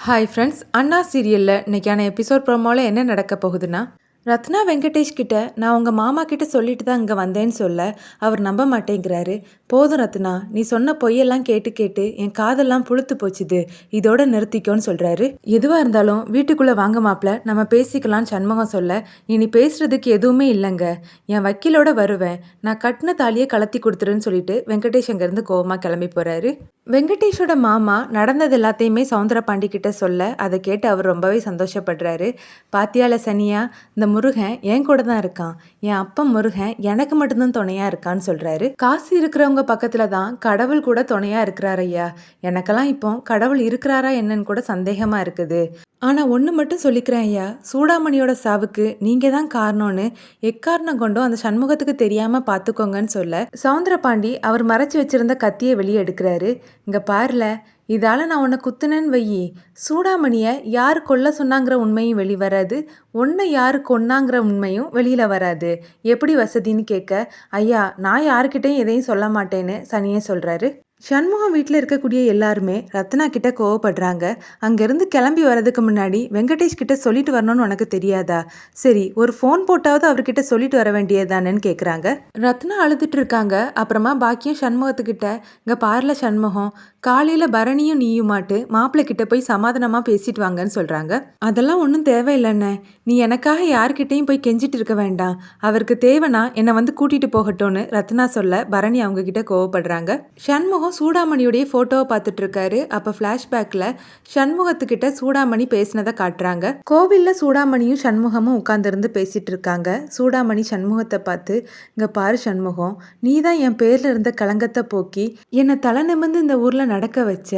Hi friends, அண்ணா சீரியலில் இன்றைக்கான episode ப்ரோமோவில் என்ன நடக்க போகுதுன்னா, ரத்னா வெங்கடேஷ் கிட்ட நான் உங்கள் மாமா கிட்ட சொல்லிட்டு தான் இங்கே வந்தேன்னு சொல்ல அவர் நம்ப மாட்டேங்கிறாரு. போதும் ரத்னா, நீ சொன்ன பொய்யெல்லாம் கேட்டு கேட்டு என் காதெல்லாம் புழுத்து போச்சுது, இதோட நிறுத்திக்கோன்னு சொல்கிறாரு. எதுவாக இருந்தாலும் வீட்டுக்குள்ளே வாங்க மாப்பிள்ள, நம்ம பேசிக்கலாம்னு சண்முகம் சொல்ல, இனி பேசுறதுக்கு எதுவுமே இல்லைங்க, என் வக்கீலோட வருவேன், நான் கட்டின தாலியை கலத்தி கொடுத்துருன்னு சொல்லிட்டு வெங்கடேஷ் அங்கேருந்து கோவமாக கிளம்பி போகிறாரு. வெங்கடேஷோட மாமா நடந்தது எல்லாத்தையுமே சவுந்தரபாண்டி கிட்ட சொல்ல அதை கேட்டு அவர் ரொம்பவே சந்தோஷப்படுறாரு. பாத்தியால சனியா, இந்த முருகன் என் கூட தான் இருக்கான், என் அப்பன் முருகன் எனக்கு மட்டும்தான் துணையா இருக்கான்னு சொல்றாரு. காசு இருக்கிறவங்க பக்கத்துல தான் கடவுள் கூட துணையா இருக்கிறாரு ஐயா. எனக்கெல்லாம் இப்போ கடவுள் இருக்கிறாரா என்னன்னு கூட சந்தேகமா இருக்குது. ஆனா ஒன்று மட்டும் சொல்லிக்கிறேன் ஐயா, சூடாமணியோட சாவுக்கு நீங்க தான் காரணம்னு எக்காரணம் கொண்டும் அந்த சண்முகத்துக்கு தெரியாம பார்த்துக்கோங்கன்னு சொல்ல சவுந்தரபாண்டி அவர் மறைச்சு வச்சிருந்த கத்தியை வெளியே எடுக்கிறாரு. இங்க பாருல, இதால நான் உன்னை குத்துனேன்னு வையி, சூடாமணியை யார் கொல்ல சொன்னாங்கிற உண்மையும் வெளிவராது, உன்னை யாரு கொன்னாங்கிற உண்மையும் வெளியில வராது, எப்படி வசதின்னு கேட்க, ஐயா நான் யாருக்கிட்டையும் எதையும் சொல்ல மாட்டேன்னு சனியே சொல்றாரு. சண்முகம் வீட்டில் இருக்கக்கூடிய எல்லாருமே ரத்னா கிட்ட கோவப்படுறாங்க. அங்கேருந்து கிளம்பி வர்றதுக்கு முன்னாடி வெங்கடேஷ் கிட்ட சொல்லிட்டு வரணும்னு உனக்கு தெரியாதா? சரி, ஒரு ஃபோன் போட்டாவது அவர்கிட்ட சொல்லிட்டு வர வேண்டியதானேன்னு கேட்குறாங்க. ரத்னா அழுதுட்டு இருக்காங்க. அப்புறமா பாக்கியம் சண்முகத்துக்கிட்ட, இங்கே பார்ல சண்முகம், காலையில் பரணியும் நீயுமாட்டு மாப்பிள்ளை கிட்ட போய் சமாதானமாக பேசிட்டு வாங்கன்னு சொல்கிறாங்க. அதெல்லாம் ஒன்றும் தேவையில்லைண்ணே, நீ எனக்காக யார்கிட்டையும் போய் கெஞ்சிட்டு இருக்க வேண்டாம், அவருக்கு தேவைன்னா என்னை வந்து கூட்டிகிட்டு போகட்டும்னு ரத்னா சொல்ல பரணி அவங்க கிட்ட கோவப்படுறாங்க. சண்முகம் சூடாமணியுடைய ஃபோட்டோவை பார்த்துட்டு இருக்காரு. அப்போ ஃப்ளாஷ்பேக்கில் சண்முகத்துக்கிட்ட சூடாமணி பேசினதை காட்டுறாங்க. கோவிலில் சூடாமணியும் சண்முகமும் உட்காந்துருந்து பேசிட்டு இருக்காங்க. சூடாமணி சண்முகத்தை பார்த்து, இங்கே பாரு சண்முகம், நீ தான் என் பேரில் இருந்த களங்கத்தை போக்கி என்னை தலை நிமிர்ந்து இந்த ஊரில் நடக்க வச்ச,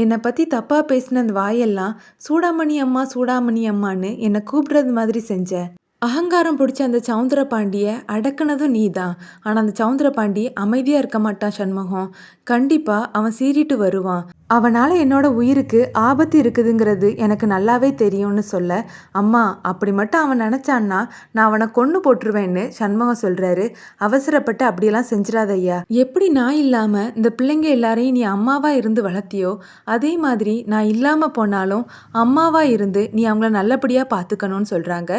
என்னை பற்றி தப்பாக பேசின அந்த வாயெல்லாம் சூடாமணி அம்மா சூடாமணி அம்மான்னு என்னை கூப்பிடுறது மாதிரி செஞ்ச. அகங்காரம் பிடிச்ச அந்த சவுந்தரபாண்டியை அடக்குனதும் நீ தான். ஆனால் அந்த சவுந்தரபாண்டி அமைதியாக இருக்க மாட்டான் சண்முகம், கண்டிப்பாக அவன் சீறிட்டு வருவான், அவனால் என்னோட உயிருக்கு ஆபத்து இருக்குதுங்கிறது எனக்கு நல்லாவே தெரியும்னு சொல்ல, அம்மா அப்படி மட்டும் அவன் நினச்சான்னா நான் அவனை கொன்று போட்டுருவேன்னு சண்முகம் சொல்கிறாரு. அவசரப்பட்டு அப்படியெல்லாம் செஞ்சிடாத ஐயா, எப்படி நான் இல்லாமல் இந்த பிள்ளைங்க எல்லாரையும் நீ அம்மாவாக இருந்து வளர்த்தியோ அதே மாதிரி நான் இல்லாமல் போனாலும் அம்மாவாக இருந்து நீ அவங்கள நல்லபடியாக பார்த்துக்கணும்னு சொல்கிறாங்க.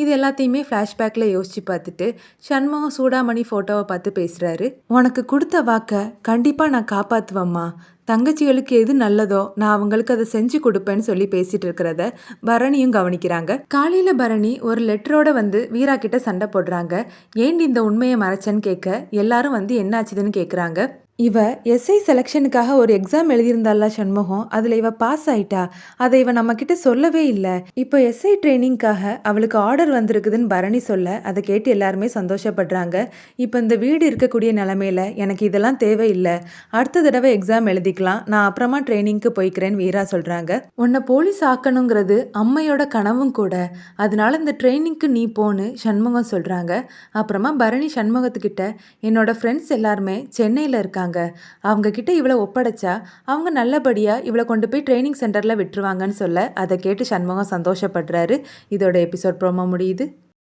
இது எல்லாத்தையுமே ஃப்ளாஷ்பேக்கில் யோசித்து பார்த்துட்டு சண்முகம் சூடாமணி ஃபோட்டோவை பார்த்து பேசுகிறாரு. உனக்கு கொடுத்த வாக்கை கண்டிப்பாக நான் காப்பாற்றுவேம்மா, தங்கச்சிகளுக்கு எது நல்லதோ நான் அவங்களுக்கு அதை செஞ்சு கொடுப்பேன்னு சொல்லி பேசிட்டு இருக்கிறத பரணியும் கவனிக்கிறாங்க. காலையில பரணி ஒரு லெட்டரோட வந்து வீரா கிட்ட சண்டை போடுறாங்க. ஏண்டி இந்த உண்மையை மறைச்சேன்னு கேட்க எல்லாரும் வந்து என்ன ஆச்சுதுன்னு கேட்குறாங்க. இவ எஸ்ஐ செலெக்ஷனுக்காக ஒரு எக்ஸாம் எழுதியிருந்தால சண்முகம், அதில் இவ பாஸ் ஆயிட்டா, அதை இவ நம்ம கிட்ட சொல்லவே இல்லை, இப்போ எஸ்ஐ ட்ரைனிங்காக அவளுக்கு ஆர்டர் வந்திருக்குதுன்னு பரணி சொல்ல அதை கேட்டு எல்லாருமே சந்தோஷப்படுறாங்க. இப்போ இந்த வீடு இருக்கக்கூடிய நிலமையில எனக்கு இதெல்லாம் தேவையில்லை, அடுத்த தடவை எக்ஸாம் எழுதிக்கலாம், நான் அப்புறமா ட்ரைனிங்க்கு போய்க்கிறேன்னு வீரா சொல்கிறாங்க. உன்னை போலீஸ் ஆக்கணுங்கிறது அம்மையோட கனவும் கூட, அதனால இந்த ட்ரைனிங்க்கு நீ போன்னு சண்முகம் சொல்கிறாங்க. அப்புறமா பரணி சண்முகத்துக்கிட்ட, என்னோட ஃப்ரெண்ட்ஸ் எல்லாருமே சென்னையில் இருக்காங்க, அவங்க கிட்ட இவளை ஒப்படைச்சா அவங்க நல்லபடியா இவளை கொண்டு போய் ட்ரைனிங் சென்டர்ல விட்டுருவாங்கன்னு சொல்ல அதை கேட்டு சண்முகம் சந்தோஷப்படுறாரு. இதோட எபிசோட் ப்ரோமோ முடியுது.